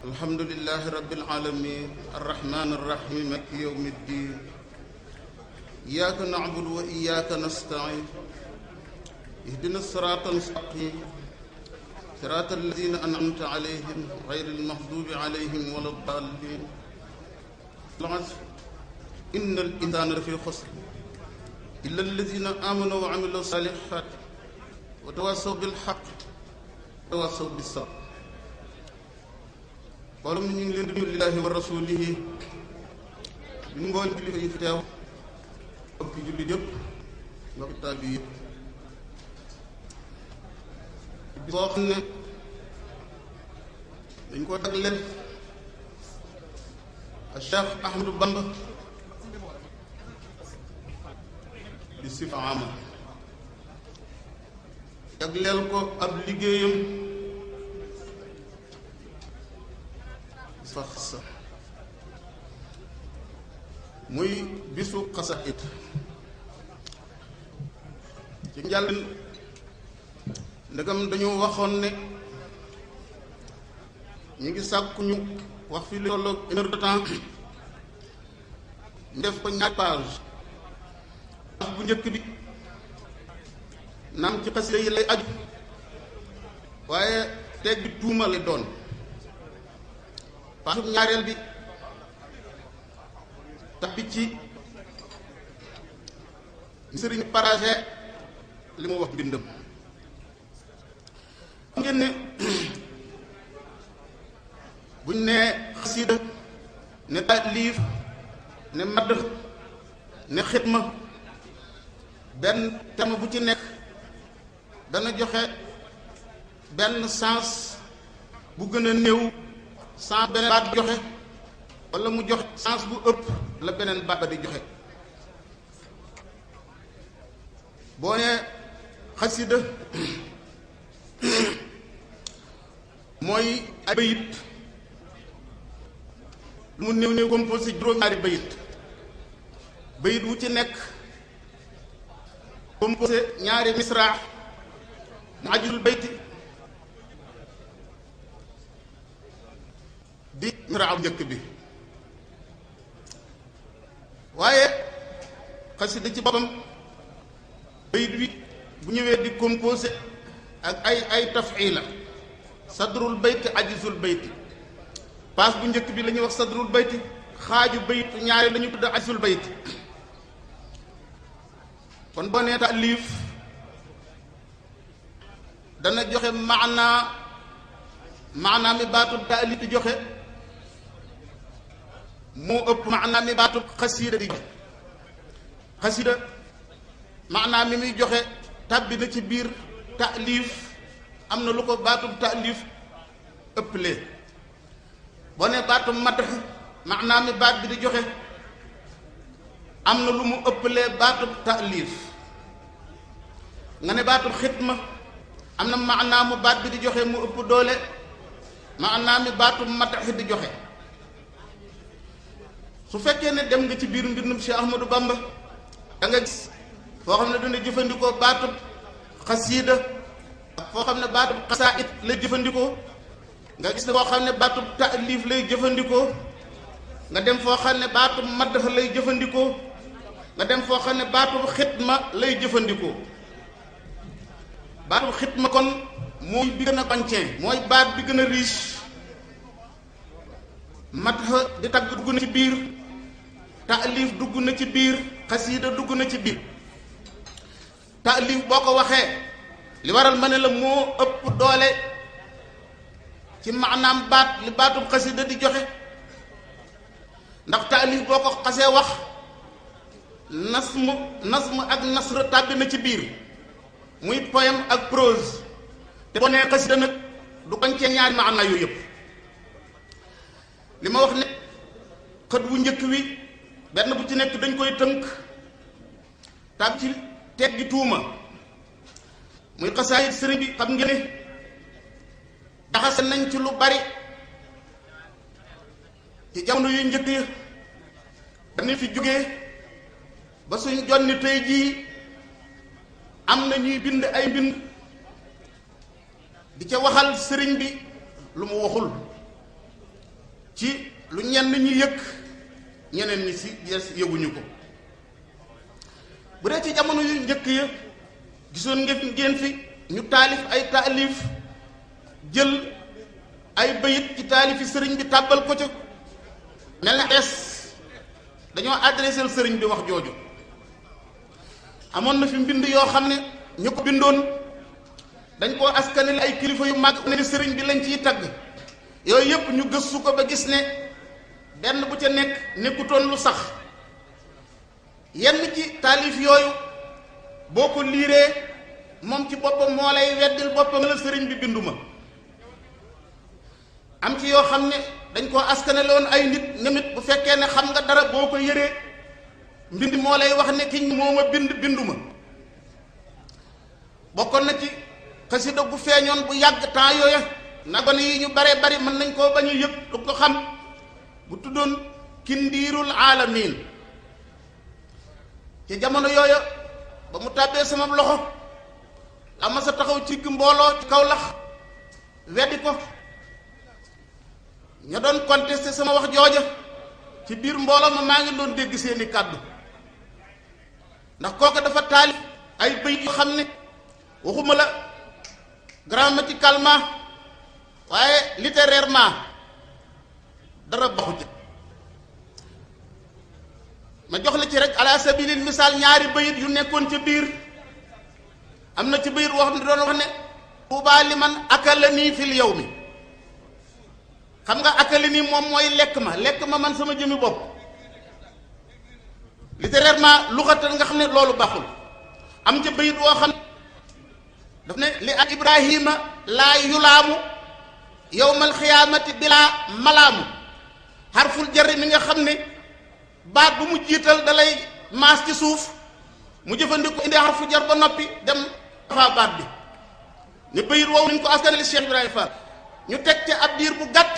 alhamdulillahi rabbil alamin arrahmani arrahim maliki yawmi ddin iyyaka na'budu wa iyyaka nasta'in ihdina sirata mustaqim sirata alladhina an'amta alayhim ghayril maghdubi alayhim waladdallin innal insana lafi khusr illa alladhina amanu wa 'amilu salihat wa tawassaw bil haqq wa tawassaw bis sabr. mboolem ni ñu ngi leen di nuyu lillahi wa rasulihi ñu mboolem kilifa yi fi teew mbokki jullit yëpp mbokki taalibe yi yëpp boo xam ne dañ ko jagleel ak Cheikh Ahmadou Bamba di sifa ama jagleel ko ab liggéeyam sax muy bisu xasaayid ci njàlbeen ndegam dañoo waxoon ne ñu ngi sàkku ñu wax fi lu tolloog une heure de temps ñu def ko ñaari page bu njëkk bi naam ci xasida yi lay aju waaye teg bi tuuma lay doon page bu ñaareel bi tabbi ci sëriñ parage li mu wax bindam xam ngeen ne buñ ne xasida ne taalif ne madd ne xitma benn thème bu ci nekk dana joxe benn sens bu gën a néew sens beneen baat joxe wala mu jox sens bu ëpp la beneen baat ba di joxe boo nee xasida mooy ay bayit lu mu néew néew composé juróom-ñaari bayit wu ci nekk composé ñaari misra mu ajul bayti di misra bu njëkk bi waaye xasida ci boppam bayit bi bu ñëwee di composé ak ay tafila sadrul bayti ajizul bayti paas bu njëkk bi la ñuy wax sadrul bayti xaaju bayit ñaari la ñu tudd ajizul bayti kon boo nee taalif dana joxe maanaa mi baatub taalif di joxe moo ëpp maanaa mi baatub xasida di xasida maanaa mi muy joxe tàbbi na ci biir taalif am na lu ko baatub taalif ëpplee boo ne baatub madh maanaa mi baat bi di joxe am na lu mu ëpplee baatub taalif nga ne baatub xitma am na maanaa mu baat bi di joxe mu ëpp doole maanaa mi baatub madh di joxe su fekkee ne dem nga ci biir mbindum Cheikh Ahmadou Bamba da nga gis foo xam ne dana jëfandikoo baatub xasiida ak foo xam ne baatub xasaayid lay jëfandikoo nga gis ne foo xam ne baatub taalif lay jëfandikoo nga dem foo xam ne baatub madh lay jëfandikoo nga dem foo xam ne baatub xitma lay jëfandikoo baatub xitma kon mooy bi gën a bancin mooy baat bi gën a riche madh di tagg dugg na ci biir taalif dugg na ci biir xasiida dugg na ci biir taalif boo ko waxee li waral ma ne la moo ëpp doole ci maanaam baat li baatub xasida di joxe ndax taalif boo ko xasee wax nasm ak nasr tàbbi na ci biir muy poème ak prose te boo nee xasida nag du bañ cee ñaari maana yooyu yëpp li ma wax ne xët wu njëkk wi benn bu ci nekk dañ koy tënk tàbbi ci teggi tuuma muy xasaayid sëriñ bi xam ngeen ne jaxase nañ ci lu bari ci jamono yu njëkk yi dañu fi jógee ba suñ jonni tey jii am na ñuy bind ay mbind di ca waxal sëriñ bi lu mu waxul ci lu ñenn ñi yëg ñeneen ñi si yes yëguñu ko. bu dee ci jamono yu njëkk ya gisoon ngeen fi ñu taalif ay taalif jël ay bayit ci taalifi sëriñ bi tàbbal ko ca mel na des dañoo adressé sëriñ bi wax jooju. amoon na fi mbind yoo xam ne ñu ko bindoon dañ koo askanale ay kilifa yu mag ne sëriñ bi lañ ciy tagg yooyu yëpp ñu gëstu ko ba gis ne benn bu ca nekkutoon lu sax. yenn ci taalif yooyu boo ko liiree moom ci boppam moo lay weddil boppam la sëriñ bi binduma. am ci yoo xam ne dañ koo askanale woon ay nit nemit bu fekkee ne xam nga dara boo ko yëree mbind moo lay wax ne kiñ moo ma binduma. bokkoon na ci xasida bu feeñoon bu yàgg temps yooya nagone yi ñu baree bari mën nañ koo bañ a yëg du ko xam bu tuddoon kindiirul aalamin. ci jamono yooya ba mu tàbbee sama loxo la ma sa taxaw ci mbooloo ci Kawlax weddi ko ña doon contesté sama wax jooja ci biir mbooloo ma maa ngi doon dégg seeni kàddu ndax kooku dafa taalif ay bayit yu xam ne waxuma la grammaticalement waaye littérairement dara baxu ci. ma jox la ci rek ala sabilil misaal ñaari bayit yu nekkoon ca biir am na ci bayit wax ne doon wax ne tuubaa li man akalani fil yawmi. xam nga akalani moom mooy lekk ma man sama jëmi bopp littérairement luxatan nga xam ne loolu baaxul. am ca bayit woo xam ne daf ne li an ibrahima laa yulaamu yawmal xiyaamati bilaa malaamu xarful jarri mi nga xam ne baat bu mu jiital dalay maas ci suuf mu jëfandikoo indi xarfu jar ba noppi dem faa baat bi ne bayit woowu nañ ko askanale Cheikh Ibrahima Fall. ñu teg ca ab diir bu gàtt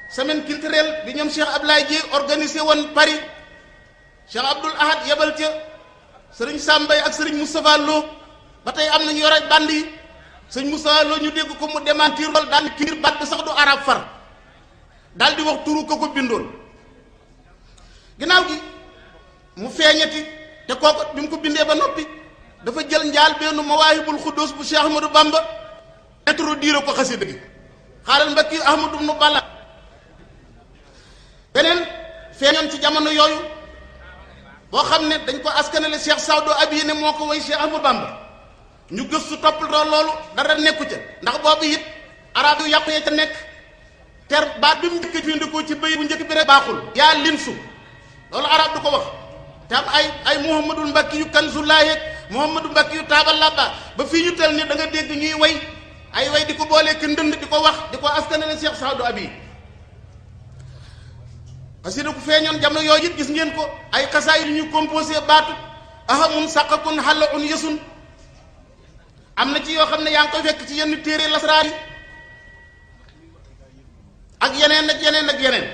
semaine culturelle bi ñoom Cheikh Ablaye Dieye organisé woon Paris Cheikh Abdoul Ahad yebal ca sëriñ Sambay ak sëriñ Moustapha Lo ba tey am nañu yore band yi sëriñ Moustapha Lo ñu dégg ko mu démentir wal daal kiir baat bi sax du arab far daal di wax turu ko bindoon. ginnaaw gi mu feeñati te kooku bi mu ko bindee ba noppi dafa jël njaal benn mawaahibul xuddus bu Cheikh Ahmadou Bamba introduire ko xasida gi xaaral mbakki Ahmadou nu Balla. beneen feeñoon ci jamono yooyu boo xam ne dañ ko askanale Cheikh Saadu Abi ne moo ko woy Cheikh Ahmadou Bamba ñu gëstu toppatoo loolu dara nekku ca ndax boobu it arab yu yàqu ya ca nekk ter baat bi mu njëkk fi indi ko ci bëy bu njëkk bi rek baaxul yaa linsu loolu arab du ko wax te am ay Muhammadul Mbakki yu Kanzulaay ak Muhammadu Mbakki yu taabal labba ba fii ñu tel ni da nga dégg ñuy way ay way di ko boolee ki ndënd di ko wax di ko askanale Cheikh Saadu Abi. xasida ku feeñoon jamono yooyu it gis ngeen ko ay xasaay yu ñuy composé baatu ahamun saqakun xalla un yesun am na ci yoo xam ne yaa ngi koy fekk ci yenn téere lasraar yi ak yeneen ak yeneen ak yeneen.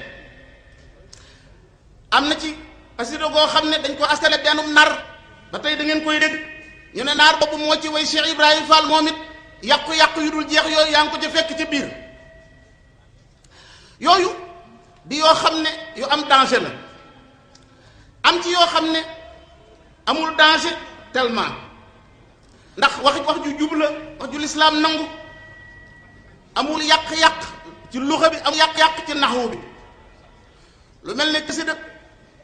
am na ci xasida goo xam ne dañ ko askale bennum nar ba tey da ngeen koy dégg ñu ne naar boobu moo ci way Cheikh Ibrahima Fall moom it yàqu-yàqu yu dul jeex yooyu yaa ngi ko ca fekk ci biir yooyu di yoo xam ne yu am danger la. am ci yoo xam ne amul danger tellement ndax wax ju jub la wax ju lislaam nangu amul yàq-yàq ci luxa bi amul yàq-yàq ci naxwu bi lu mel ne xasida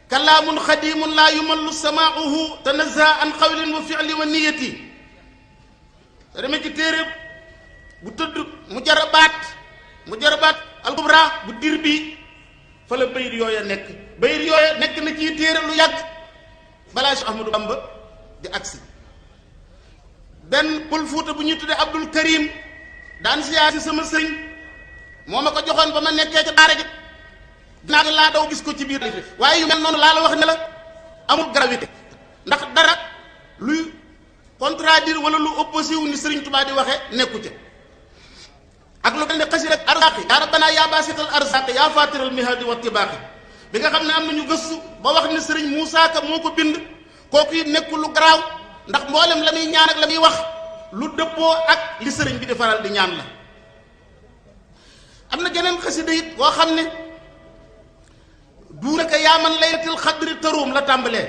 kalaamun xadimun laa yumallu samaauhu tanazaha an xawlin wa fi'li wa niyati te demee ci téere bu tëdd mu jarabaat al-kubra bu dir bi fa la bayit yooya nekk na ci téere lu yàgg balaa Cheikh Ahmadou Bamba di agsi. benn pël Fuuta bu ñuy tuddee Abdul Karim daan siyaasi sama sëriñ moo ma ko joxoon ba ma nekkee ca daara ji dinaa gi laa daw gis ko ci biir waaye yu mel noonu laa la wax ne la amul gravité ndax dara luy contradire wala lu opposé wu ni Sëriñ Tuubaa di waxee nekku ca ak lu mel ne xasi rek arzaqi yaa rabbana yaa baasital arzaqi yaa faatiral mihadi wa tibaaqi bi nga xam ne am nañu gëstu ba wax ne Sëriñ Muusaa Ka moo ko bind kooku it nekkul lu garaaw ndax mboolem la muy ñaan ak la muy wax lu dëppoo ak li sëriñ bi di faral di ñaan la. am na geneen xasida it boo xam ne duunaka yaa man laylatul xadri tëruum la tàmbalee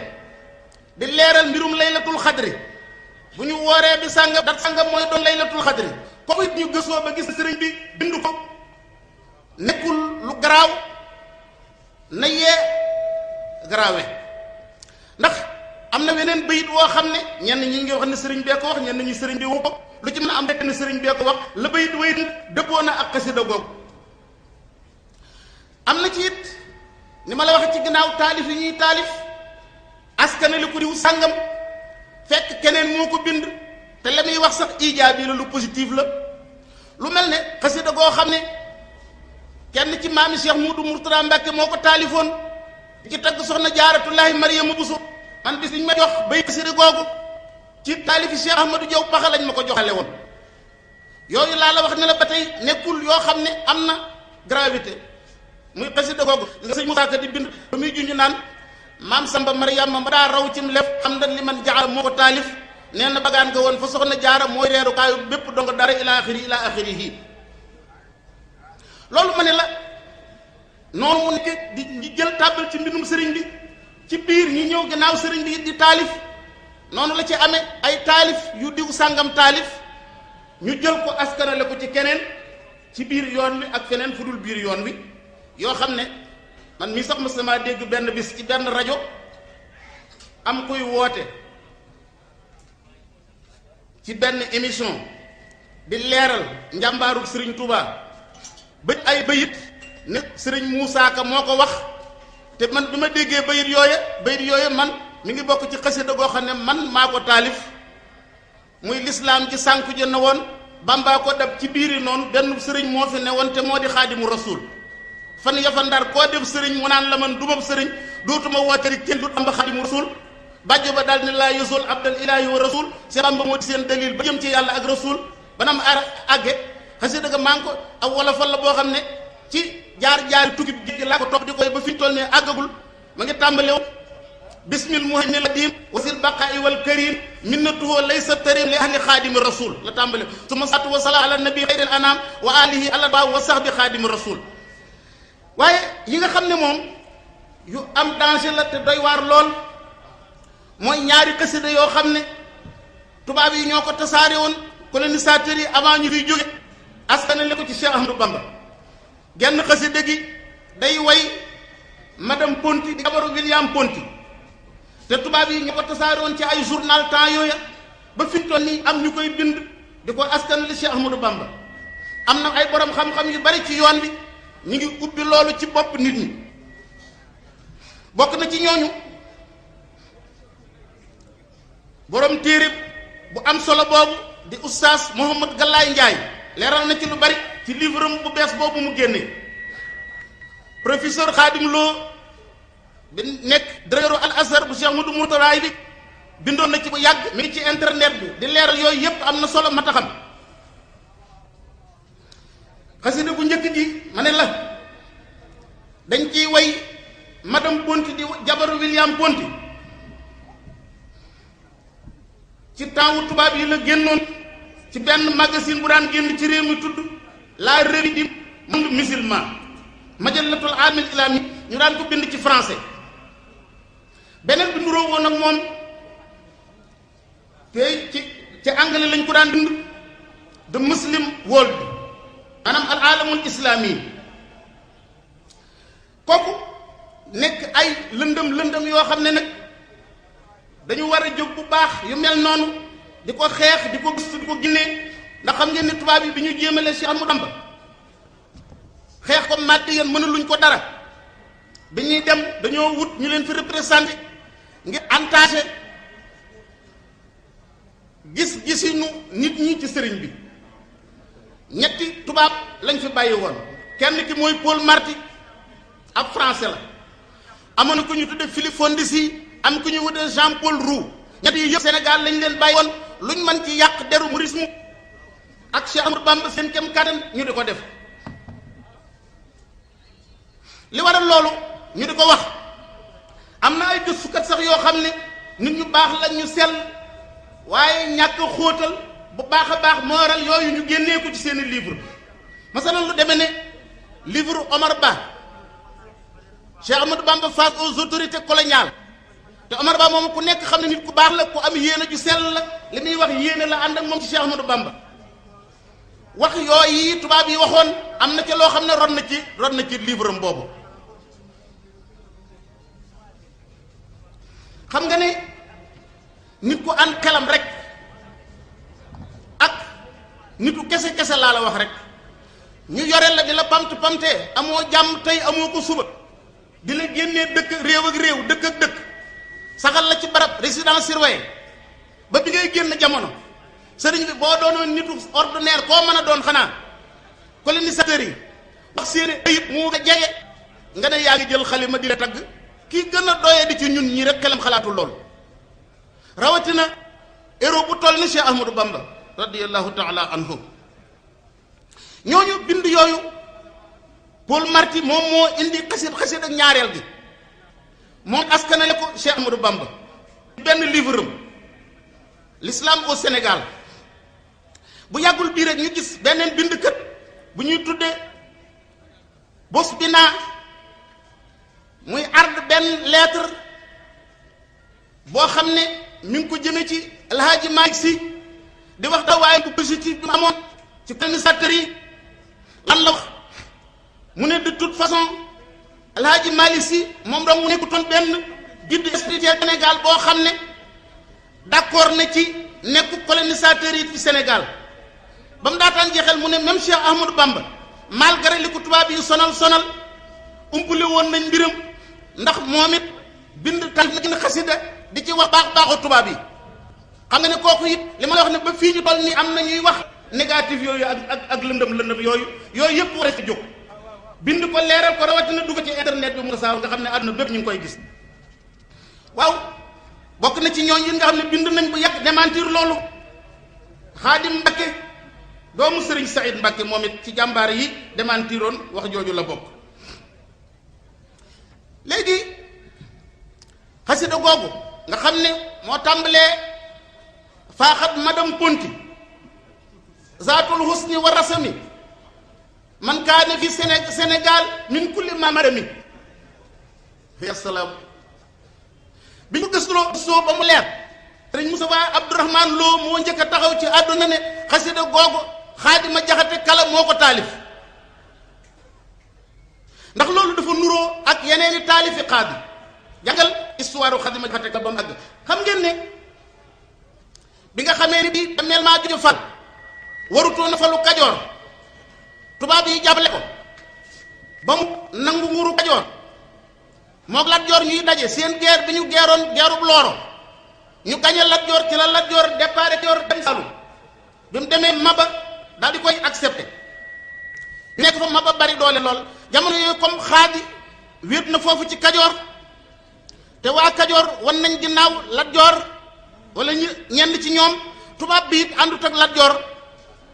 di leeral mbirum laylatul xadri bu ñu wooree bi sàngam dat sàngam mooy doon laylatul xadri ko it ñu gëstoo ba gis sëriñ bi bind ko nekkul lu garaaw na yee garaawe ndax am na weneen bayit woo xam ne ñenn ñi ngi wax ne sëriñ bee ko wax ñenn ñi sëriñ bi wu ko lu ci mën a am rek ne sëriñ bee ko wax la bayit wayit dëppoo na ak xasida googu am na ci it ni ma la waxe ci ginnaaw taalif yi ñuy taalif askanali ko diw sàngam fekk keneen moo ko bind te la muy wax sax ijaabi la lu positif la lu mel ne xasida goo xam ne kenn ci maami Cheikh Moudou Mourtada Mbacke moo ko taalifoon di ci tagg soxna jaaratullahi Mariama Bousso man bis liñ ma jox bay xasida googu ci taalifi Cheikh Ahmadou Diaw Paxa lañ ma ko joxale woon yooyu laa la wax ne la ba tey nekkul yoo xam ne am na gravité muy xasida googu nga sëñ Moussa Ka di bind ba muy junj naan maam Samba Mariama ma daa raw cim lef xam na li man jaxal moo ko taalif nee na bagaan nga woon fa soxna jaara mooy reerukaayu bépp dongo dara ila axirihi loolu ma ne la noonu mu nekk di jël tàbbal ci mbindum sëriñ bi ci biir ñi ñëw gannaaw sëriñ bi di taalif noonu la ci amee ay taalif yu diw sàngam taalif ñu jël ko askanale ko ci keneen ci biir yoon wi ak feneen fu dul biir yoon wi yoo xam ne man mii sax ma sama dégg benn bis ci benn rajo am kuy woote ci benn émission di leeral njàmbaaru sëriñ Touba ba ay bayit ne sëriñ Moussa Ka moo ko wax te man bi ma déggee bayit yooye man mi ngi bokk ci xasida goo xam ne man maa ko taalif muy lislaam ci sànku jë na woon Bamba ko dab ci biiri noonu benn sëriñ moo fi ne woon te moo di xaadimu rasul fan yafa ndar koo def sëriñ mu naan la man dumab sëriñ dootuma wooteri kenn du Bamba xaadimu rasul bàjjo ba daal ne laa yusul abdal ilaahi wa rasul si Bamba moo di seen dalil ba jëm ci yàlla ak rasul banam àgge xasida ga maa ngi ko ak wolofal la boo xam ne ci jaar-jaari tukki bi géej laa ko topp di koy ba fi ñu toll ne àggagul ma ngi tàmbalew bismil muhammil adim wasil baqaai wal karim minnatuhu laysa tarim li ahli xaadimi rasul la tàmbalew suma satu wa salaam ala nabi xayril anam wa alihi ala ba wa sahbi xaadimi rasul waaye yi nga xam ne moom yu am danger la te doy waar lool mooy ñaari xasida yoo xam ne tubaab yi ñoo ko tasaare woon colonisateurs yi avant ñu fiy jóge askanale ko ci Cheikh Ahmadou Bamba genn xasida gi day way madame Ponty di jabaru William Ponty te tubaab yi ñoo ko tasaare woon ci ay journal temps yooya ba fi mu toll nii am ñu koy bind di ko askanale Cheikh Ahmadou Bamba am na ay borom xam-xam yu bari ci yoon bi ñu ngi ubbi loolu ci bopp nit ñi bokk na ci ñooñu borom téere bu am solo boobu di oustaz Mouhamad Galaye Ndiaye leeral na ci lu bari ci livre am bu bees boobu mu génnee professeur Khadim Lo bi nekk directeur al azhar bu Cheikh Moudou Mourtada bi bindoon na ci bu yàgg mi ngi ci internet bi di leeral yooyu yépp am na solo ma taxam xasida bu njëkk ji ma ne la dañ ciy way madame Ponty di jabaru William Ponty ci temps wu tubaab yi la génnoon ci benn magazine bu daan génn ci réew mi tudd la revue du monde musulman majallatul alamil islami ñu daan ko bind ci français beneen bi nuroo woon ak moom te ci anglais lañ ko daan bind the muslim world maanaam al alamul islami kooku nekk ay lëndëm yoo xam ne nag dañu war a jóg bu baax yu mel noonu di ko xeex di ko gëstu di ko ginnee ndax xam ngeen ni tubaab yi bi ñu jéemalee Cheikh Ahmadou Bamba xeex ko màddi yéen mënuluñ ko dara bi ñuy dem dañoo wut ñu leen fi représenté ngir entaché gis-gisinu nit ñi ci sëriñ bi ñetti tubaab lañ fi bàyyi woon kenn ki mooy Paul Marty ab français la amoon na ku ñu tudde Philippe Fondissi am ku ñu wutee Jean Paul Roux ñett yi yëpp Sénégal lañ leen bàyyi woon luñ mën ci yàq deru mourisme ak Cheikh Ahmadou Bamba seen kem kattan ñu di ko def li waral loolu ñu di ko wax am na ay gëstukat sax yoo xam ne nit ñu baax lañ ñu sell waaye ñàkk xóotal bu baax a baax moo waral yooyu ñu génnee ko ci seeni livre masalan lu demee ne livre Omar Ba Cheikh Ahmadou Bamba face aux autorités coloniales te Omar Ba moom ku nekk xam ne nit ku baax la ku am yéene ju sell la li muy wax yéene la ànd ak moom ci Cheikh Ahmadou Bamba wax yooyu tubaab yi waxoon am na ca loo xam ne ron na ci livre am boobu. xam nga ne nit ku ànd xelam rek ak nitu kese laa la wax rek ñu yore la di la pamtee amoo jàmm tey amoo ko suba di la génnee dëkk réew ak réew dëkk ak dëkk saxal la ci barab résidence surveillée ba bi ngay génn jamono sëriñ bi boo doonoon nitu ordinaire koo mën a doon xanaa colonisateurs yi wax seeni ayib mu nga jege nga ne yaa ngi jël xalima di la tagg kii gën a doyee di ci ñun ñii rek xelam xalaatul lool rawatina héros bu toll ni Cheikh Ahmadou Bamba radiyallahu taala anhu ñooñu bind yooyu Paul Marty moom moo indi xasit ak ñaareel gi moom askanale ko Cheikh Ahmadou Bamba benn livre am l'islam au Sénégal bu yàggul bii rek ñu gis beneen bindkat bu ñuy tuddee Bosbina muy ard benn lettre boo xam ne mi ngi ko jëme ci El Hadji Malick Sy di wax tawaay bu positif bi mu amoon ci colonisateurs yi lan la wax mu ne de toute façon El Hadji Malick Sy moom dong mu nekkutoon benn guide spirituel Sénégal boo xam ne d'accord na ci nekku colonisateurs yi fi Sénégal ba mu daataan jeexal mu ne même Cheikh Ahmadou Bamba malgré li ko tubaab yi sonal umpule woon nañ mbiram ndax moom it bind tànn na gën a xasida di ci wax baaxu tubaab yi xam nga ne kooku it li ma la wax ne ba fii ñu toll nii am na ñuy wax négatif yooyu ak lëndëm yooyu yëpp war a ci jóg bind ko leeral ko rawatina dugg ci internet bi mu tasaaw nga xam ne àdduna bépp ñu ngi koy gis waaw bokk na ci ñooñ yi nga xam ne bind nañ bu yàgg démentir loolu Xaadim Mbakke doomu Sëriñ Saïd Mbakke moom it ci jàmbaar yi démentiroon wax jooju la bokk léegi xasida googu nga xam ne moo tàmbalee faaxat madame Ponti zaatul husni wa rasami man kaane fi Sénégal min kulli mamarami ya salaam bi ñu gëstoo ba mu leer sëriñ Moustapha Abdourahmane Lo moo njëkk a taxaw ci àdduna ne xasida googu Xaadima Jaxate Kala moo ko taalif ndax loolu dafa nuroo ak yeneeni taalifi xaadi jàngal histoire Xaadima Jaxate Kala ba mu àgg xam ngeen ne bi nga xamee ni bii dameel maa jojo fal warutoo na falu Kajoor tubaab yi jàppale ko ba mu nangu nguuru Kajoor moog Lat Joor ñuy daje seen guerre bi ñu geeroon geerub Looro ñu gañe Lat Joor ci la Lat Joor départ Joor dem Saalum bi mu demee Maba daal di koy accepté nekk fa Maba bari doole lool jamono yooyu comme xaadi wéet na foofu ci Kajoor te waa Kajoor wan nañ ginnaaw Lat Joor wala ñenn ci ñoom tubaab bi it àndut ak Lat Joor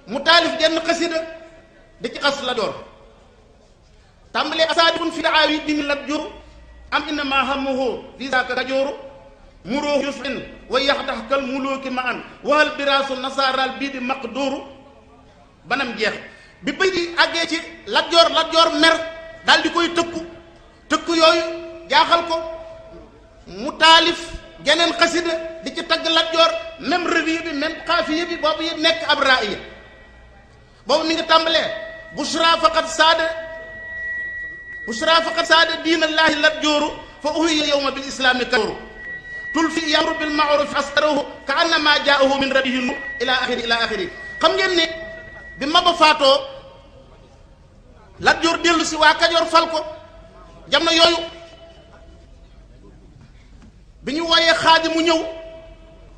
mu taalif genn xasida di ci xas Lat Joor tàmbalee asaadibun fi aawi dini Lat Joor am inna ma hammuhu li zaaka Kajooru muroo yusrin wa yaxdax kal mulooki ma an waxal biraasu nasaaral bii di maqdooru banam jeex bi bëy di àggee ci Lat Joor mer daal di koy tëkku yooyu jaaxal ko mu taalif geneen xasida di ci tagg Lat Joor même revue bi même xaafiya bi boobu yi nekk ab raaya boobu mi ngi tàmbalee bushra faqad saada diinallaahi Lat Jooru fa uhiya yawma bil islaami Kajooru tulfi yamru bil ma'ruf askarahu ka annama jaahu min rabbihi nur ila axiri xam ngeen ne bi Maba faatoo Lat Joor dellu si waa Kajoor fal ko jamono yooyu bi ñu wooyee xaadi mu ñëw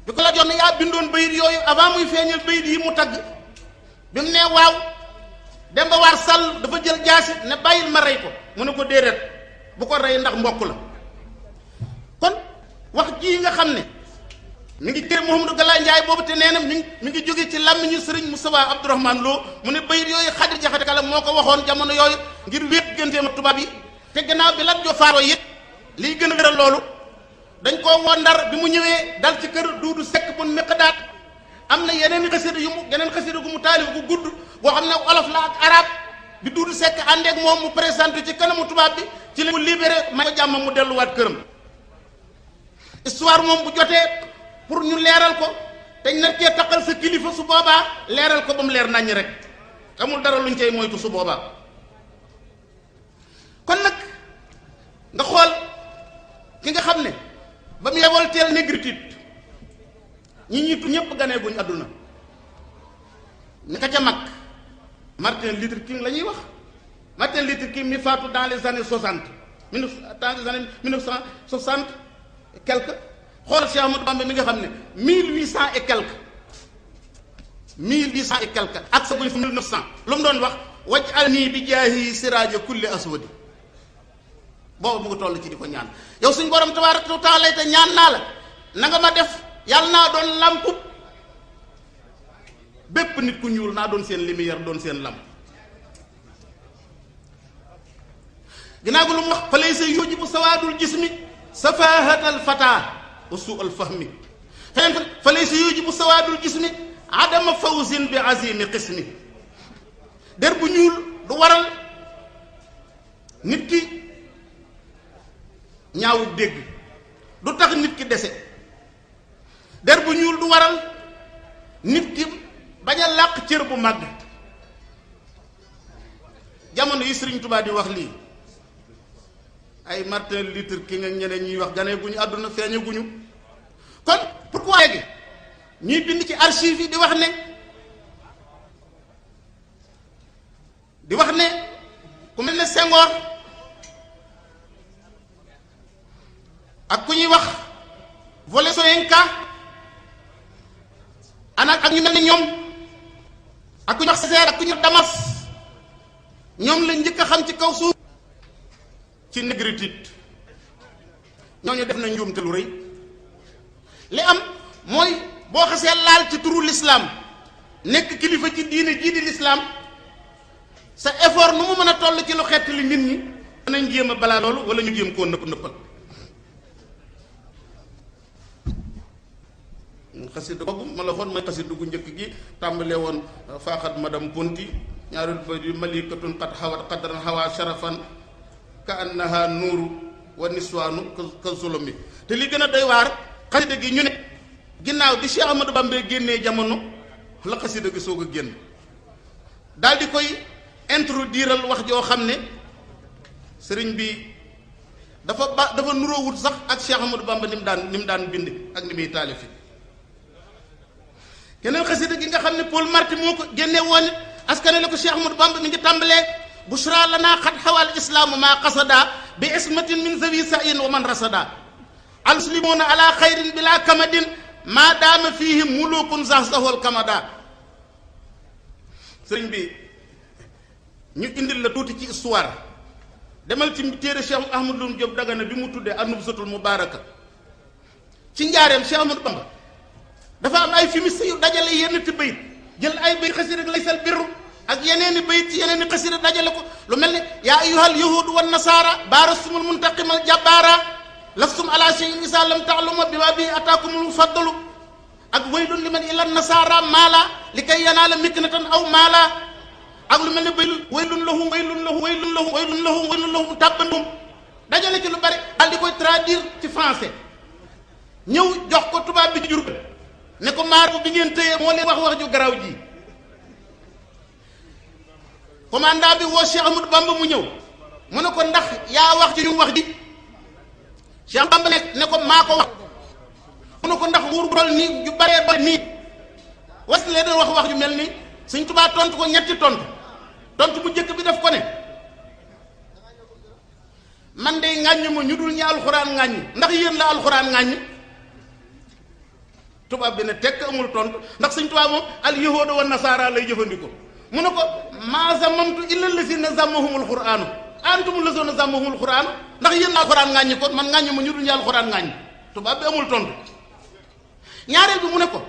bi ko Lat Joor ne yaa bindoon bayit yooyu avant muy feeñal bayit yi mu tagg bi mu nee waaw Demba War Sall dafa jël jaasi ne bàyyil ma rey ko mu ne ko déedéet bu ko rey ndax mbokk la kon wax jii nga xam ne mi ngi téere Mouhamadou Galaye Ndiaye boobu te nee na mi ngi jóge ci làmmiñu Sëriñ Moustapha Abdourahmane Lo mu ne bayit yooyu Xaadim Jaxate Kala moo ko waxoon jamono yooyu ngir wéet gënteem ak tubaab yi te gannaaw bi Lat Joor faatoo it liy gën a wéral loolu dañ koo woo Ndar bi mu ñëwee dal ci kër Duudu Sekk bun Miqdaat am na yeneen xasida gu mu taalif gu gudd boo xam ne olof la ak arab bi Doudou Seck àndeek moom mu présenté ci kanamu tubaab bi ci la mu libéré may ko jàmm mu delluwaat këram. histoire moom bu jotee pour ñu leeral ko te ñu nar cee taqal sa kilifa su boobaa leeral ko ba mu leer naññ rek amul dara luñ cay moytu su boobaa. kon nag nga xool ki nga xam ne ba mu yebal teel négritude ñi ñiitu ñëpp ganee guñ àdduna ña ka ca mag Martin Luther King la ñuy wax. Martin Luther King mi faatu dans les années 60 dans les années 1960 et quelque xoolal Cheikh Ahmadou Bamba mi nga xam ne 1800 et quelque ak sa buñ fa 1900 lu mu doon wax waj al nii bi jaahi siraaja kulli aswadi boobu mu ngi toll ci di ko ñaan yow suñ borom tabaaraka wa taala te ñaan naa la na nga ma def yàlla naa doon lampu bépp nit ku ñuul naa doon seen lumière doon seen lamp. ginnaaw gi lu mu wax fa laysa yujibu sawaadul jismi safahatal fata wa su'al fahmi feneen fa laysa yujibu sawaadul jismi adama fawzin bi azimi qismi der bu ñuul du waral nit ki ñaawu dégg du tax nit ki dese der bu ñuul du waral nit ki bañ a làq cër bu màgg. jamono yi Sëriñ Tuubaa di wax lii ay Martin Luther King ak ñeneen ñuy wax ganee guñu àdduna feeñu guñu kon pourquoi léegi ñuy bind ci archive yi di wax ne ku mel ne Senghor ak ku ñuy wax Wole Soyinka ak ñu mel ne ñoom ak ku ñuy wax Césaire ak ku ñuy wax Damas ñoom la njëkk a xam ci kaw suuf ci négritude ñooñu def na njuumte lu rëy li am mooy boo xasee laal ci turu lislaam nekk kilifa ci diine jii di lislaam sa effort nu mu mën a toll ci lu xett li nit ñi danañ jéem a balaa loolu wala ñu jéem koo nëppal xasida googu ma la xoon mooy xasida gu njëkk gi tàmbalee woon faaxat madame Ponti ñaareel ba yu malikatun qad xawat qadran xawa sharafan ka annaha nuuru wa niswaanu ka zulumi te li gën a doy waar xasida gi ñu ne ginnaaw bi Cheikh Ahmadou Bamba génnee jamono la xasida gi soog a génn daal di koy introduiral wax joo xam ne sëriñ bi dafa nuroowut sax ak Cheikh Ahmadou Bamba ni mu daan bind ak ni muy taalifi keneen xasida gi nga xam ne Paul Marty moo ko génne woon it askane la ko Cheikh Ahmadou Bamba mi ngi tàmbalee bushra lana xat xawal islaamu maa qasada bi ismatin min zawi sayin wa man rasada al muslimuna ala xayrin bila kamadin maa daama fihim mulukun zahzahul kamada sëriñ bi ñu indil la tuuti ci histoire demal ci téere Cheikh Ahmadou Loum Diop Dagana bi mu tuddee an-nubzatul mubaraka ci njaareem Cheikh Ahmadou Bamba dafa am ay films yu dajale yenn ti bayit jël ay bayit xasida rek laysal birru ak yeneeni bayit ci yeneeni xasida dajale ko lu mel ne yaa ayyuhal yahudu wan nasara baarastumul muntaqimal jabbaara lastum ala shay'in isa lam ta'lamu bima bihi ataakumul fadlu ak waylun liman ilan nasara maala li kay yanaala miknatan aw maala ak lu mel ne baylu waylun lahum waylun lahum waylun lahum waylun lahum waylun lahum tàbbanum dajale ci lu bari daal di koy traduire ci français ñëw jox ko tubaab bi ci jur ne ko maar bi ngeen tëyee moo leen wax ju garaaw ji commandant bi woo Cheikh Ahmadou Bamba mu ñëw mu ne ko ndax yaa wax ci ñu wax ji Cheikh Bamba ne ko maa ko wax mu ne ko ndax nguur bu toll nii ju baree bare nii was lee doon wax ju mel ni Sëñ Tuubaa tontu ko ñetti tontu bu njëkk bi def ko ne man de ŋàññ ma ñu dul ñi alxuraan ŋàññ ndax yéen la alxuraan ŋàññ tubaab bi ne tekk amul tontu ndax Sëñ Tuubaa moom al yahuuda wa nasaara lay jëfandikoo mu ne ko maa zamamtu illa lazina zammahumul quraanu antum lazina zammahumul quraanu ndax yéen la alxuraan ŋàññi ko man ŋàññ ma ñu dul ñi alxuraan ŋàññ tubaab bi amul tontu ñaareel bi mu ne ko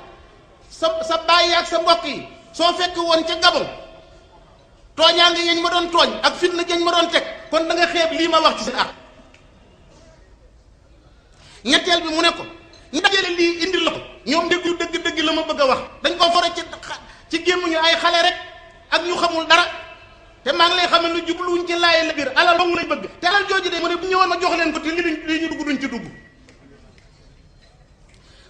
sa bàyyi ak sa mbokk yi soo fekk woon ca Gabon tooñaa nga yeñ ma doon tooñ ak fitna jeñ ma doon teg kon da nga xeeb lii ma wax ci seen ak ñetteel bi mu ne ko ñu dajale lii indil la ko ñoom déggu dëgg la ma bëgg a wax dañ koo fore ci gémmiñu ay xale rek ak ñu xamul dara te maa ngi lay xamal ne jubluwuñ ci laay la biir alal dong lañ bëgg te alal jooju de mu ne bu ñëwoon ma jox leen ko te li ñu dugg duñ ci dugg.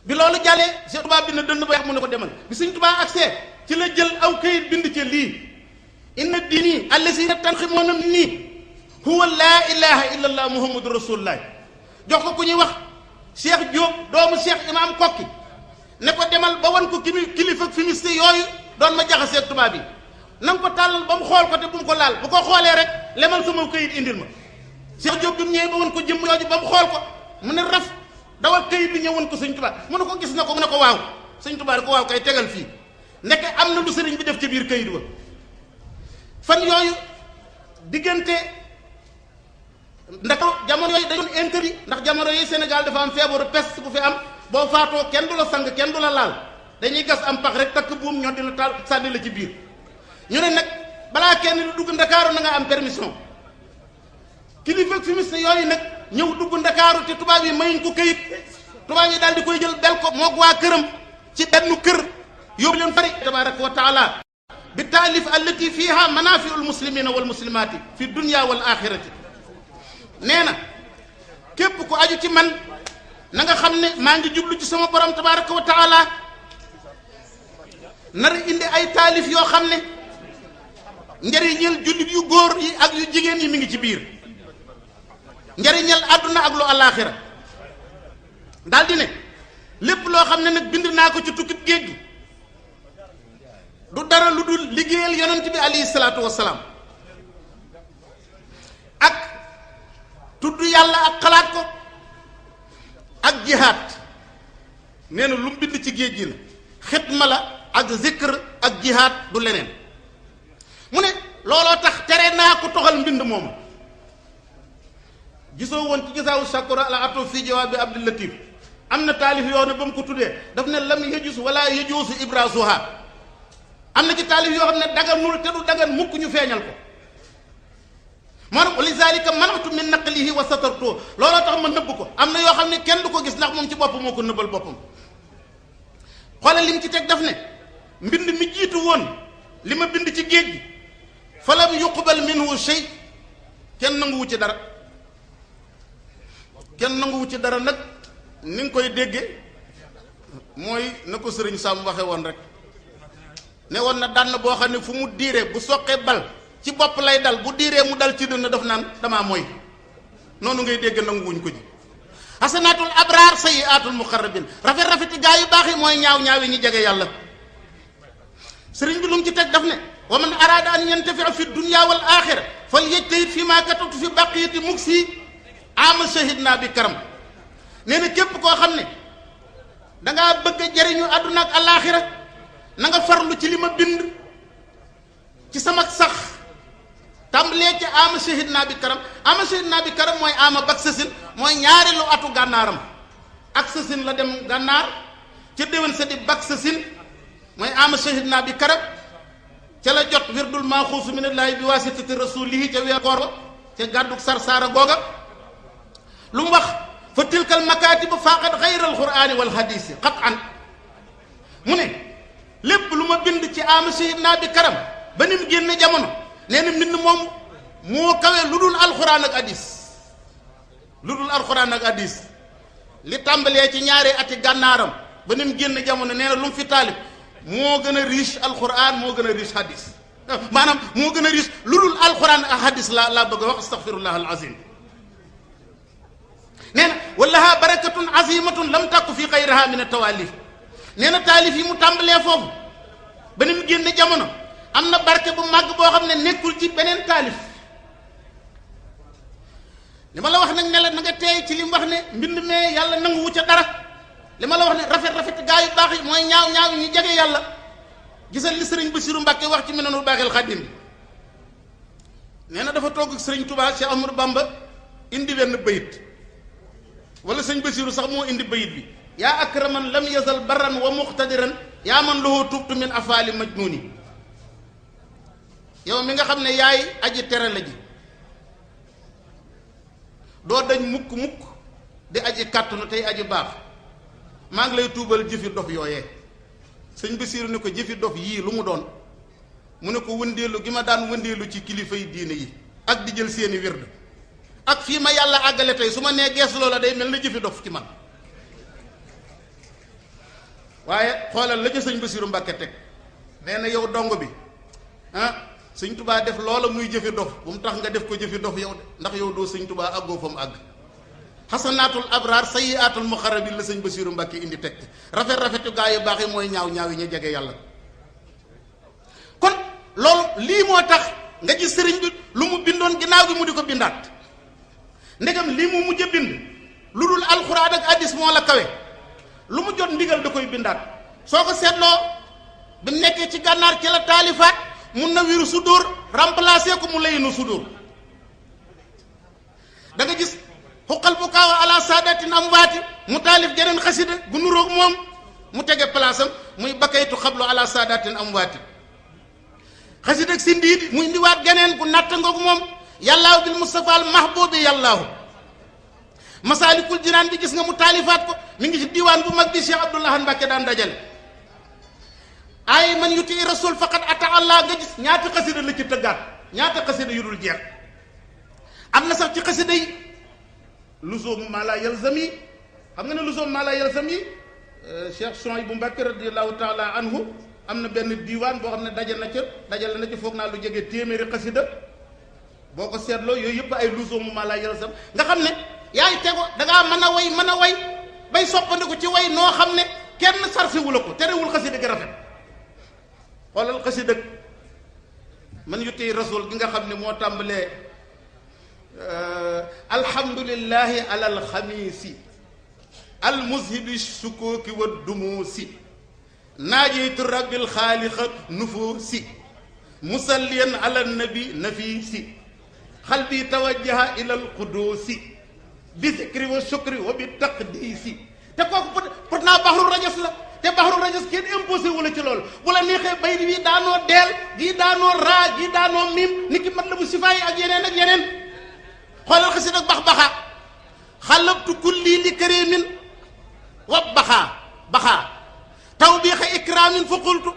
bi loolu jàllee Sëñ Tuubaa bind dënd ba yax mu ne ko demal bi Sëñ Tuubaa accès ci la jël aw kayit bind ci lii inna diini allazina tanximoona nii huwa laa ilaha illa allah muhammadu rasulullah jox ko ku ñuy wax Cheikh Diop doomu Cheikh Imam Kokki ne ko demal ba wan ko kilifa fimiste yooyu doon ma jaxaseeg tubaab yi na nga ko tàllal ba mu xool ko te bu mu ko laal bu ko xoolee rek lemal sama kayit indil ma Cheikh Diop bi mu ñëwee ba wan ko jëmm yooyu ba mu xool ko mu ne raf dawal kayit bi ñëw wan ko Sëñ Tuubaa mu ne ko gis na ko mu ne ko waaw Sëñ Tuubaa ne ko waaw kay tegal fii nekk am na lu sëriñ bi def ci biir kayit ba fan yooyu diggante ndax jamono yooyu dañoon interdit ndax jamono yooyu Sénégal dafa am feebaru peste bu fi am boo faatoo kenn du la sang kenn du la laal dañuy gas am pax rek takk buum ñoo di la taal sànni la ci biir ñu ne nag balaa kenn lu dugg ndakaaru na nga am permission kilifa fumiste yooyu nag ñëw dugg ndakaaru te tubaab yi mayuñ ko këyit tubaab yi daal di koy jël bel ko moog waa këram ci benn kër yóbbu leen fari tabaraka wa taala bi taalif allati fiha manafiu lmuslimina wal muslimati fi dunya wal axirati nee na képp ku aju ci man na nga xam ne maa ngi jublu ci sama borom tabaraka wa taala nar indi ay taalif yoo xam ne njëriñal jullit yu góor yi ak yu jigéen yi mi ngi ci biir njëriñal àdduna ak lu àllaaxira daal di ne lépp loo xam ne nag bind naa ko ci tukkib géej gi du dara lu dul liggéeyal yonent bi alayhi salaatu wassalaam ak tudd yàlla ak xalaat ko ak jihaad nee na lu mu bind ci géej gi la xitma la ak zikr ak jihaad du leneen mu ne looloo tax tere naa ko toxal mbind moomu gisoo woon ci gisaawu shakura ala ato fii jawaabi abdul latif am na taalif yoo ne ba mu ko tuddee daf ne lam yejus wala yejuusu ibrasuha am na ci taalif yoo xam ne daganul te du dagan mukk ñu feeñal ko maanaam li zalika manatu min naqlihi wa satartu looloo tax ma nëbb ko am na yoo xam ne kenn du ko gis ndax moom ci bopp moo ko nëbbal boppam xoolal li mu ci teg daf ne mbind mi jiitu woon li ma bind ci géej gi falam yuqbal minhu shay kenn nanguwu ci dara kenn nanguwu ci dara nag ni nga koy dégge mooy na ko sëriñ Sam waxe woon rek ne woon na dànn boo xam ne fu mu diiree bu soqee bal ci bopp lay dal bu diiree mu dal ci dënn daf naan damaa mooy noonu ngay dégg nanguwuñ ko ji xasanaatul abraar sayyiaatul muqarrabin rafet rafeti gaa yu baax yi mooy ñaaw ñaaw yi ñu jege yàlla sëriñ bi lu mu ci teg daf ne wa man araada an yantafi'a fi dunya wal axira fal yajtahid fi ma katabtu fi baqiyati muksi ama shahidna bi karam nee na képp koo xam ne dangaa bëgg a jëriñu àdduna ak alaaxira na nga farlu ci li ma bind ci sama sax tàmbalee ci ama shahidna bi karam ama shahidna bi karam mooy ama bak sasin mooy ñaareelu atu gànnaaram ak sasin la dem gànnaar ca déwén sa di bak sasin mooy ama shahidna bi karam ca la jot wirdul maaxuusu minallahi bi waasitati rasulihi ca weer koor ba ca gàdduk sarsaara googa lu mu wax fa tilkal makaatibu faqat xayral qur'aani wal hadiisi qat an mu ne lépp lu ma bind ci ama shahidna bi karam ba ni mu génne jamono nee na mbind moom moo kawe lu dul alxuraan ak hadis lu dul alxuraan ak hadis li tàmbalee ci ñaari ati gànnaaram ba ni mu génne jamono nee na lu mu fi taalib moo gën a riche alxuraan moo gën a riche hadis maanaam moo gën a riche lu dul alxuraan ak hadis laa bëgg a wax astaghfirullah al azim nee na wallaha barakatun azimatun lam takku fi xayriha min atawalif nee na taalif yi mu tàmbalee foofu ba ni mu génne jamono am na barke bu màgg boo xam ne nekkul ci beneen taalif li ma la wax nag ne la na nga teey ci li mu wax ne mbind mee yàlla nanguwu ca dara li ma la wax ne rafet rafet gaa yu baax yi mooy ñaaw ñaaw yi ñu jege yàlla gisal li sëriñ Basiru Mbàkke wax ci Minanul Baaxil Xadim bi nee na dafa toog ak sëriñ Tuubaa Cheikh Ahmadou Bamba indi wenn bayit wala sëñ Basiru sax moo indi bayit bi yaa akraman lam yazal barran wa muqtadiran yaa man lahu tubtu min afaali majnuni yow mi nga xam ne yaay aji tere la ji doo dañ mukk mukk di aji kàttanu tey aji baax maa ngi lay tuubal jëfi dof yooyee sëñ Basiru ne ko jëfi dof yii lu mu doon mu ne ko wëndeelu gi ma daan wëndeelu ci kilifa yi diine yi ak di jël seeni wird ak fii ma yàlla àggale tey su ma nee gees loola day mel na jëfi dof ci man. waaye xoolal la ca sëñ Basiru Mbàkke teg nee na yow dong bi sëñ Tubaa def loola muy jëfi dof bu mu tax nga def ko jëfi dof yow de ndax yow doo sëñ Tubaa àggoo fa mu àgg. xasanaatul abraar sayyiaatul muxarrabin la sëñ Basiru Mbàkke indi teg rafet rafetu gaa yu baax yi mooy ñaaw ñaaw yi ñu jege yàlla. kon loolu lii moo tax nga gis sëriñ bi lu mu bindoon ginnaaw bi mu di ko bindaat ndegam lii mu mujj a bind lu dul alxuraan ak hadiis moo la kawe lu mu jot ndigal da koy bindaat soo ko seetloo bi mu nekkee ci gànnaar ci la taalifaat Munawwiru Sudur remplacé ko mu Layinu Sudur da nga gis xuqal bu kaaw ala saadatin amwaati mu taalif geneen xasida gu nuroog moom mu tege place am muy bakaytu xablu ala saadatin amwaati xasida ak si ndiidi muy indiwaat geneen gu natta ngoog moom yàllaahu bil mustafa al mahbubi yàllaahu masaalikul jinaan bi gis nga mu taalifaat ko mi ngi ci diwaan bu mag bi Cheikh Abdoulahan Mbàkke daan dajale ay man yuti rasul faqad ata allah nga gis ñaata xasida la ci tëggaat ñaata xasida yu dul jeex am na sax ci xasida yi lusoom maa laa yalzami xam nga ne lusoom maa laa yalzami Cheikh Souhaïbou Mbàkke radiyallahu taala anhu am na benn diwaan boo xam ne dajale na ci foog naa lu jege téeméeri xasida boo ko seetloo yooyu yëpp ay lusoom maa laa yalzam nga xam ne yaay tego dangaa mën a way bay soppandiku ci way noo xam ne kenn sarfiwu la ko terewul xasida gi rafet xoolal xasida man yuti rasul gi nga xam ne moo tàmbalee alhamdulillahi alal xamiisi almuzhibi sukuki wa dumuusi naajeytu rabbil xaaliqa nufuusi musalliyan ala nabi nafiisi xalbi tawajjaha ilal quduusi bi zikri wa shukri wa bi taqdiisi te kooku pourtant baxru rajas la te baxru rajas kenn imposé wu la ci loolu bu la neexee bay wi daanoo deel gii daanoo raa gii daanoo miim ni ki mat la bu sifaay ak yeneen xoolal xasid ak bax xalabtu kulli li karimin wa baxaa tawbiixa ikraamin fa qultu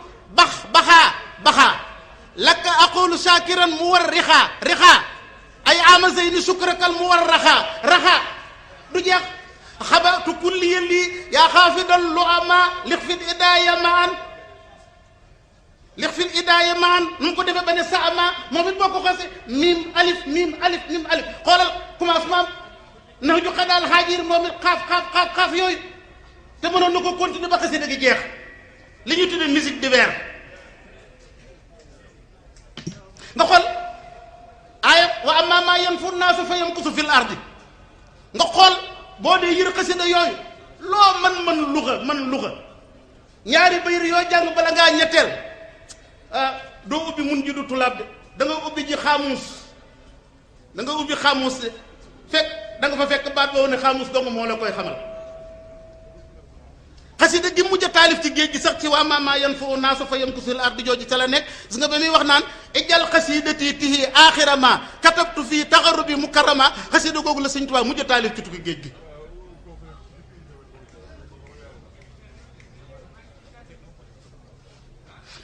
baxaa lakka aqulu shakiran mu war rixaa ay ama zeyni sukrakal mu war raxaa du jeex xabatu kulliya lii yaa xaafidal lu ama lix fil idaaya maan nu mu ko defee ba ne sa ama moom it boo ko xasee miim alif xoolal commencement na ju xadaal xaajir moom it xaaf yooyu te mënoon na ko continuer ba xasida gi jeex li ñuy tuddee musique d'hiver nga xool aaya wa amma maa yanfur naasu fa yamkusu fil ardi nga xool boo dee yër xasida yooyu loo mën luxa ñaari bayir yoo jàng bala ngaa ñetteel doo ubbi mun ji du tulaab de da nga ubbi ji xaamuus de fekk da nga fa fekk baat boo ne xaamuus dong moo la koy xamal xasida gi mujj a taalif ci géej gi sax ci waa maamaa yan fo naasa fa yam kusul ardi jooju ca la nekk gis nga ba muy wax naan ijal xasidati tihi axirama katabtu fii taxarubi mukarrama xasida googu la Sëñ Tuubaa mujj a taalif ci tukki géej gi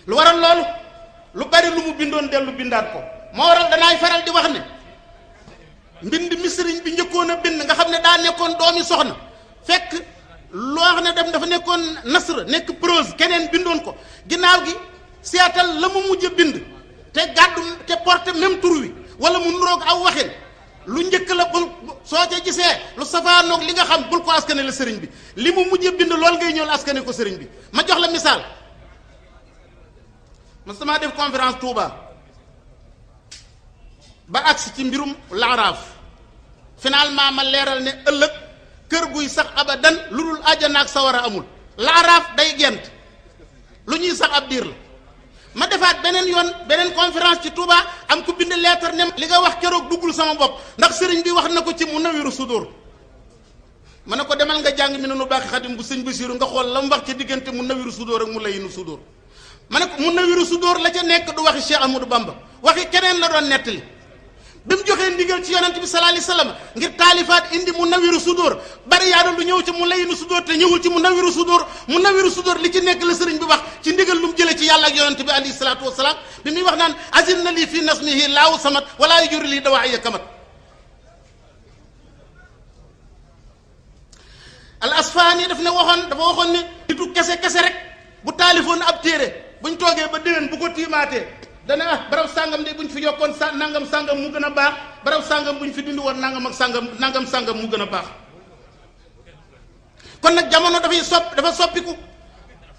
lu waral loolu lu bari lu mu bindoon dellu bindaat ko moo waral danaay faral di wax ne mbind mi sëriñ bi njëkkoon a bind nga xam ne daa nekkoon doomi soxna fekk loo xam ne dafa nekkoon nasr nekk prose keneen bindoon ko ginnaaw gi seetal la mu mujj a bind te gàddu te porte même tur wi wala mu nuroog aw waxin lu njëkk la bul soo ca gisee lu safaanoog li nga xam bul ko askane la sëriñ bi li mu mujj a bind loolu ngay ñëw askane ko sëriñ bi ma jox la misaal ma sama def conférence Touba ba agsi ci mbirum laaraaf finalement ma leeral ne ëllëg kër guy sax abadan lu dul àjjana ak sawara amul laaraaf day gent lu ñuy sax ab diir la ma defaat beneen conférence ci Touba am ku bind lettre ne li nga wax keroog duggul sama bopp ndax sëriñ bi wax na ko ci Munawwiru Sudur ma ne ko demal nga jàng mi ne nu baaxi xadim bu sëñ Basiiru nga xool la mu wax ci diggante Munawwiru Sudur ak Mulayinu Sudur ma ne ko Munawwiru Sudur la ca nekk du waxi Cheikh Ahmadou Bamba waxi keneen la doon nettali bi mu joxee ndigal ci yonent bi sallallahu alayhi wasallam ngir taalifaat indi mu nawiru sudóor bari yaa lu ñëw ci mu layinu sudóor te ñëwul ci mu nawiru sudóor li ci nekk la sëriñ bi wax ci ndigal lu mu jëlee ci yàlla ak yonent bi alayhi salaatu wasalaam bi muy wax naan azin na lii fi nasmihi laawu samat wala yujuri lii dawaa'iya kamat al asfaani dafa waxoon ni nitu kese rek bu taalifoon ab téere buñ toogee ba déwén bu ko tiimaatee dana barab sàngam de buñ fi yokkoon nangam sàngam mu gën a baax barab sàngam buñ fi dindi woon nangam sàngam mu gën a baax. kon nag jamono dafa soppiku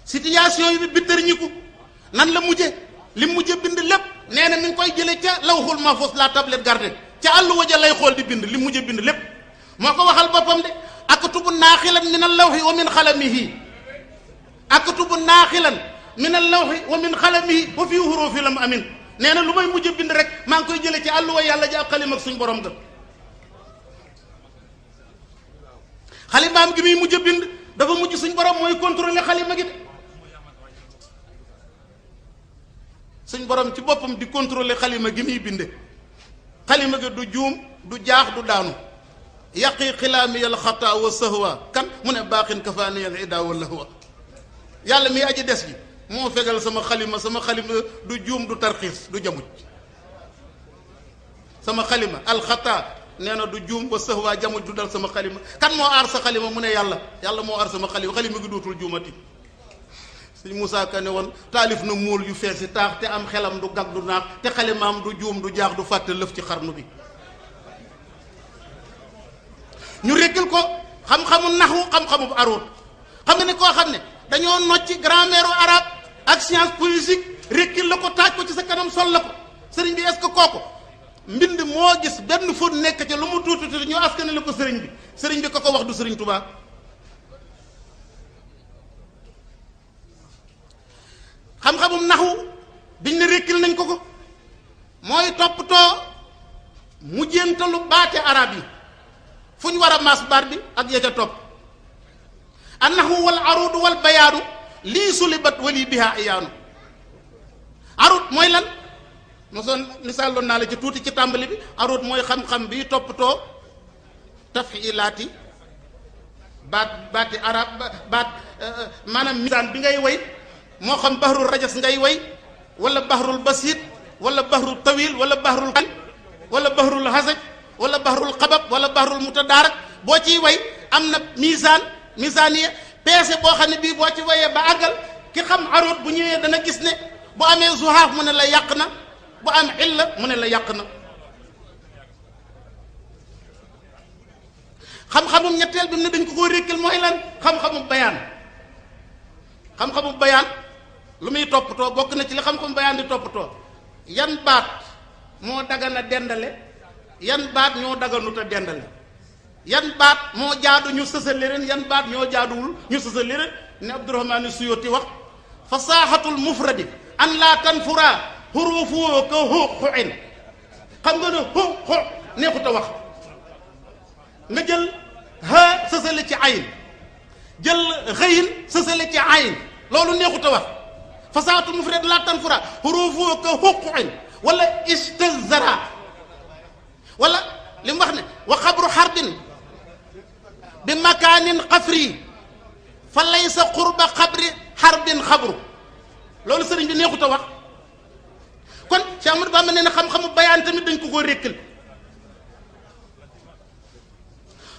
situation yi bi tërñiku nan la mujje li mujje bind lépp nee na mi ngi koy jëlee ca lawhul mahfuz la tablette gardée ca àllu waja lay xool di bind li mujje bind lépp moo ko waxal boppam de aktubu naaxilan min allawhi wa min xalamihi aktubu naaxilan min allawhi wa min xalamihi wa fii hurufi lam amin nee na lu may mujj bind rek maa ngi koy jëlee ci àlluwa yàlla ji ak xalim ak suñ borom ga xalimaam gi muy mujj bind dafa mujj suñ borom mooy contrôler xalima gi de suñ borom ci boppam di contrôler xalima gi muy binde xalima gi du juum du jaax du daanu yaqi xilaami al xata wa sahwa kan mu ne baaxin kafaani al ida wa lahwa yàlla mi aji des ji moo fegal sama xalima du juum du tarxiis du jamuj sama xalima alxata nee na du juum ba sahwa jamuj du dal sama xalima kan moo aar sa xalima mu ne yàlla moo aar sama xalima gi dootul juumati sëñ Moussa Ka ne woon taalif na móol yu feesi taax te am xelam du gag du naax te xalimaam du juum du jaax du fàtte lëf ci xarnu bi ñu rékkal ko xam-xamu naxwu xam-xamu aruut xam nga ne koo xam ne dañoo nocci grammaire arabe ak science politique rékkil la ko taaj ko ci sa kanam sol la ko sëriñ bi est-ce que kooku mbind moo gis benn fóot nekk ca lu mu tuuti ñu askane la ko sëriñ bi ko wax du sëriñ Tuubaa xam-xamum naxwu biñ ne rékkil nañ ko mooy toppatoo mujjéentalu baate arab yi fu ñu war a maas baat bi ak ya ca topp an naxwu wal aruudu wal bayaanu lii sulibat wali biha iyaanu arut mooy lan mosoon misaal loon naa la ci tuuti ci tàmbali bi arut mooy xam-xam bi toppatoo tafilaati baati arab baat maanaam misaan bi ngay way moo xam bahrul rajas ngay way wala bahrul basit wala bahrul tawil wala bahrul xal wala bahrul hasaj wala bahrul xabab wala bahrul mutadaarak boo ciy way am na misaaniya peese boo xam ne bii boo ci wayee ba àggal ki xam aroot bu ñëwee dana gis ne bu amee zuhaaf mu ne la yàq na bu am illa mu ne la yàq na xam-xamum ñetteel bi mu ne dañ ko rékkal mooy lan xam-xamu bayaan lu muy toppatoo bokk na ci li xam-xamu bayaan di toppatoo yan baat moo dagana dendale yan baat ñoo daganuta dendale yan baat moo jaadu ñu sësal leen yan baat ñoo jaaduwul ñu sësal leen ne Abdurahmaan Suyuti wax fasaaxatul mufradi an laa tanfura xuruufu ka xuxuin xam nga ne xu neexut a wax nga jël ha sësale ci ayin jël xëyin sësale ci ayin loolu neexut a wax fasaaxatul mufradi laa tanfura xuruufu ka xuxuin wala istazara wala li mu wax ne wa xabru xarbin bi makaanin xafri fa laysa qurba xabri xarbin xabru loolu sëriñ bi neexut a wax kon Cheikh Ahmadou Bamba nee na xam-xamu bayaan tamit dañ ko rékkal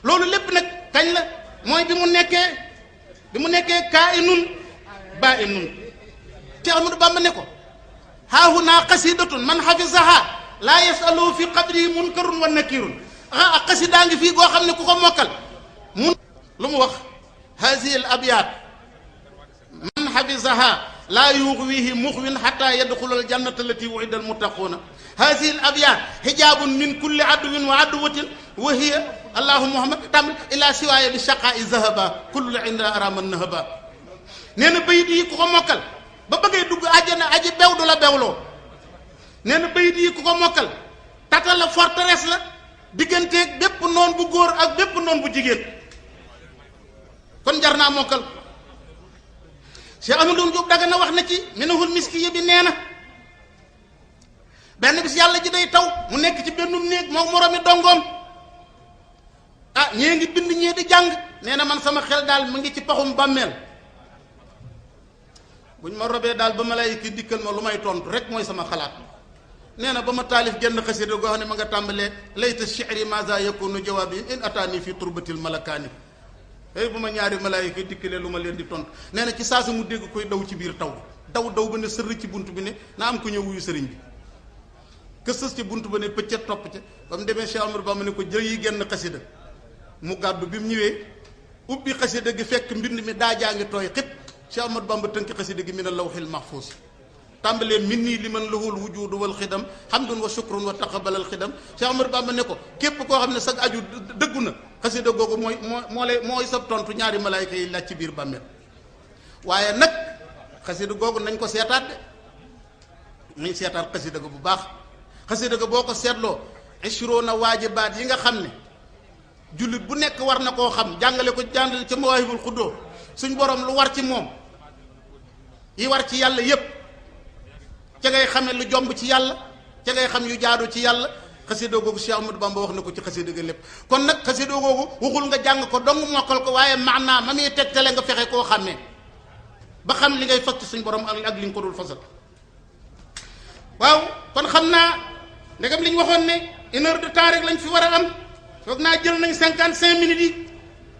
loolu lépp nag kañ la mooy bi mu nekkee kaa inun baa inun Cheikh Ahmadou Bamba ne ko haahunaa qasidatun man hafizaha laa yasalu fi qabri munkarun wa nakirun ak xasidaa ngi fii goo xam ne ku ko mokkal mun lu mu wax hazihi al abyat man hafizaha laa yuxwihi muxwin xata yadxula al jannata allati wuida al muttaquuna hazihi al abyat hijabun min kulli aduwin wa aduwatin wa hiya allahu muhammad tam ila siwaaya bi shaqaa'i zahaba kullu inda araman nahaba nee na bayit yi ku ko mokkal ba bëggee dugg àjjana aji bew du la bewloo nee na bayit yi ku ko mokkal tata la forteresse la digganteeg bépp noon bu góor ak bépp noon bu jigéen kon jar naa mokkal Cheikh Amadou Diop Dagana wax na ci minahul miskiya bi nee na benn bis yàlla ji day taw mu nekk ci bennum néeg moom moromi dongoom ñee ngi bind ñee di jàng nee na man sama xel daal mu ngi ci paxum bàmmeel buñ ma robee daal ba malaayika dikkal ma lu may tontu rek mooy sama xalaat nee na ba ma taalif genn xasida goo xam ne ma nga tàmbalee layta shi'ri maza yakunu jawaabi in ataani fi turbatil malakaani bu ma ñaari malaayika dikkalee lu ma leen di tontu nee na ci saa si mu dégg koy daw ci biir taw daw ba ne sërri ci bunt bi ne na am ko ñëw wuyu sëriñ bi kësës ci bunt ba ne pëccët topp ca ba mu demee Cheikh Amadou Bamba ne ko jël yi genn xasida mu gàddu bi mu ñëwee ubbi xasida gi fekk mbind mi daa jaa ngi tooy xit Cheikh Amadou Bamba tënk xasida gi min al-lawhil mahfuus tàmbalee min nii li man lahul wujudu wal xidam hamdun wa shukrun wa taqabbalal xidam Cheikh Amadou Bamba ne ko képp koo xam ne sag aju dëggu na xasida googu mooy sab tontu ñaari malaayka yi laaj ci biir bàmmeel waaye nag xasida googu nañ ko seetaat de nañ seetaat xasida ga bu baax xasida ga boo ko seetloo ishruna waajibaat yi nga xam ne jullit bu nekk war na koo xam jàngale ko jàngale ca mawaahibul xuddoo suñ borom lu war ci moom yi war ci yàlla yépp ca ngay xamee lu jomb ci yàlla ca ngay xam yu jaadu ci yàlla xasida googu Cheikh Ahmadou Bamba wax na ko ci xasida ga lépp kon nag xasida googu waxul nga jàng ko dong mokkal ko waaye maanaam ma muy tegtale nga fexe koo xàmmee ba xam li ngay fas ci suñ borom ak li nga ko dul fasal waaw kon xam naa ndegam li ñu waxoon ne 1 heure de temps rek lañ fi war a am foog naa jël nañ 55 minutes yi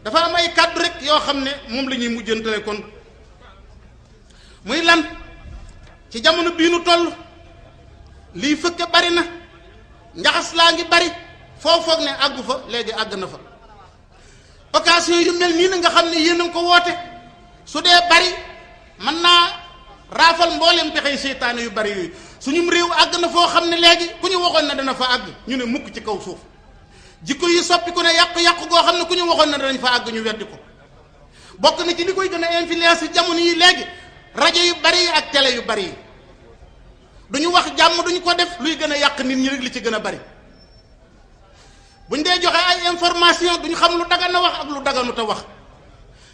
dafa am ay kàddu rek yoo xam ne moom la ñuy mujjantale kon muy lan ci jamono bii nu toll lii fëkke bari na njaxas laa ngi bari foo foog ne àggu fa léegi àgg na fa occasion yu mel nii na nga xam ne yéen a ngi ko woote su dee bari mën naa raafal mboolem pexey seytaane yu bari yooyu suñum réew àgg na foo xam ne léegi ku ñu waxoon ne dana fa àgg ñu ne mukk ci kaw suuf jikko yi soppi ku ne yàqu-yàqu goo xam ne ku ñu waxoon ne danañ fa àgg ñu weddi ko bokk na ci li koy gën a influence jamono yi léegi rajo yu bari yi ak télé yu bari yi duñu wax jàmm duñu ko def luy gën a yàq nit ñi rek li ci gën a bari buñ dee joxe ay information duñu xam lu dagan a wax ak lu daganut a wax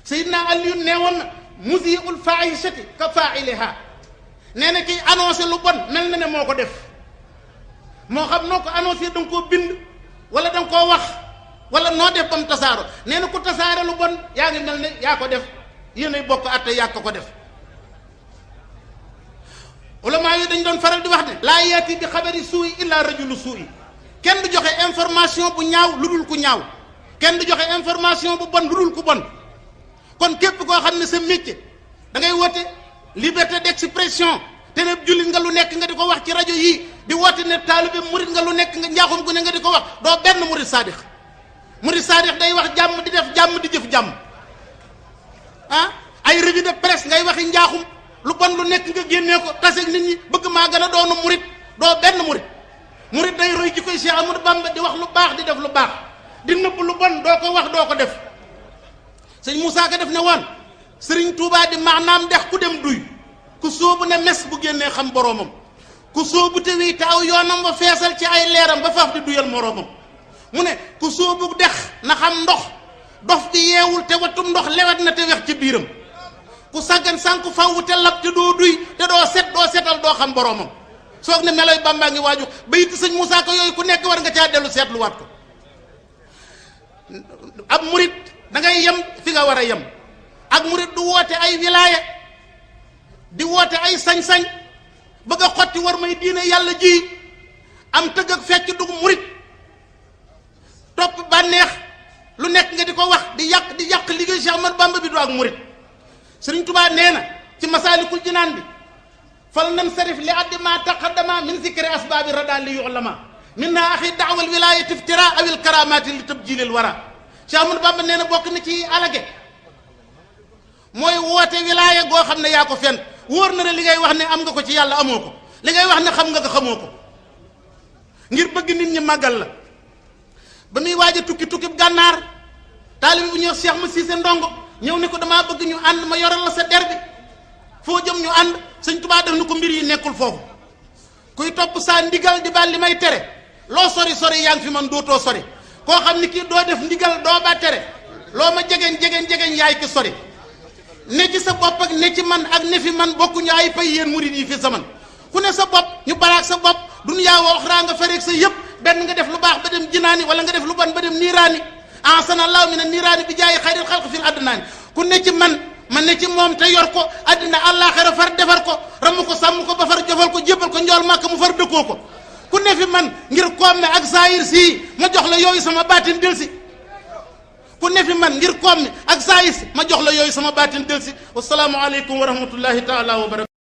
Seydina Aliyu nee woon na musii'ul faahishati ka faa'iliha nee na kiy annoncé lu bon mel na ne moo ko def moo xam noo ko annoncé da nga koo bind wala da nga koo wax wala noo def ba mu tasaaro nee na ku tasaare lu bon yaa ngi mel ne yaa ko def yéenay bokk atte yaa ko def ulama yi dañ doon faral di wax ne laa yaati bi xabari suuy illa rajulu suuy kenn du joxe information bu ñaaw lu dul ku ñaaw kenn du joxe information bu bon lu dul ku bon kon képp koo xam ne sa métier da ngay woote liberté d'expression te ne jullit nga lu nekk nga di ko wax ci rajo yii di woote ne taalibe murit nga lu nekk nga njaaxum gu ne nga di ko wax doo benn murit saadix day wax jàmm di def jàmm di jëf jàmm ay revue de presse ngay waxi njaaxum lu bon lu nekk nga génnee ko taseeg nit ñi bëgg maa gën a doonu murit doo benn murit day roy ji koy Cheikh Amadou Bamba di wax lu baax di def lu baax di nëbb lu bon doo ko wax doo ko def sëñ Moussa Ka def ne woon Sëriñ Tuubaa di maanaam dex ku dem duy ku sóobu ne mes bu génnee xam boroomam ku sóobu te wii te aw yoonam ba feesal ci ay leeram ba faaf di duyal moroomam mu ne ku sóobu dex na xam ndox dof di yeewul te watum ndox lewet na te wex ci biiram ku saggan sànku fawwu te lab te doo duy te doo setal doo xam boroomam soog ne meloy Bàmbaa ngi waaju bayit sëñ Moussa Ka yooyu ku nekk war nga caa dellu seetluwaat ko ab murit da ngay yem fi nga war a yem ak murit du woote ay wilaaya di woote ay sañ-sañ bëgg a xotti war may diine yàlla ji am tëgg ak fecc dug murit topp bànneex lu nekk nga di ko wax di yàq liggéey Cheikh Ahmadou Bamba bi du ak murit Sëriñ Tuubaa nee na ci Masaalikul Jinaan bi fal nansarif li addi ma taqaddama min zikri asbaabi rada li yu'lama minna axi daawal wilayati iftira awil karamati li tabjilil wara Cheikh Ahmadou Bamba nee na bokk na ci alage mooy woote wilaaya goo xam ne yaa ko fen wóor na ne li ngay wax ne am nga ko ci yàlla amoo ko li ngay wax ne xam nga ko xamoo ko ngir bëgg nit ñi màggal la ba muy waaj a tukki gànnaar taalibi bu ñëw Cheikh ma Siise Ndongo ñëw ne ko damaa bëgg ñu ànd ma yoral la sa der bi foo jëm ñu ànd sëñ Tuubaa def na ko mbir yi nekkul foofu kuy topp saa ndigal di baal li may tere loo sori yaa ngi fi man dootoo sori koo xam ni kii doo def ndigal doo ba tere loo ma jegeñ yaay ki sori ne ci sa bopp ak ne ci man ak ne fi man bokkuñu ay pay yéen murid yi fi zaman ku ne sa bopp ñu baraak sa bopp dunyaa wa uxraa nga fareeg sa yëpp benn nga def lu baax ba dem jinaani wala nga def lu bon ba dem niiraani ahsanallahu mina niiraani bi jaayi xayril xalq fil adnaani ku ne ci man ne ci moom te yor ko addina àllaaxira far defar ko ramm ko sàmm ko ba far jofal ko jébbal ko njool màkk mu far dëkkoo ko ku ne fi man ngir koom mi ak saayir sii ma jox la yooyu sama baatin del si ku ne fi man ngir koom mi ak saayir si ma jox la yooyu sama baatin del si wasalaamu aleykum wa rahmatullahi taala wa barakatu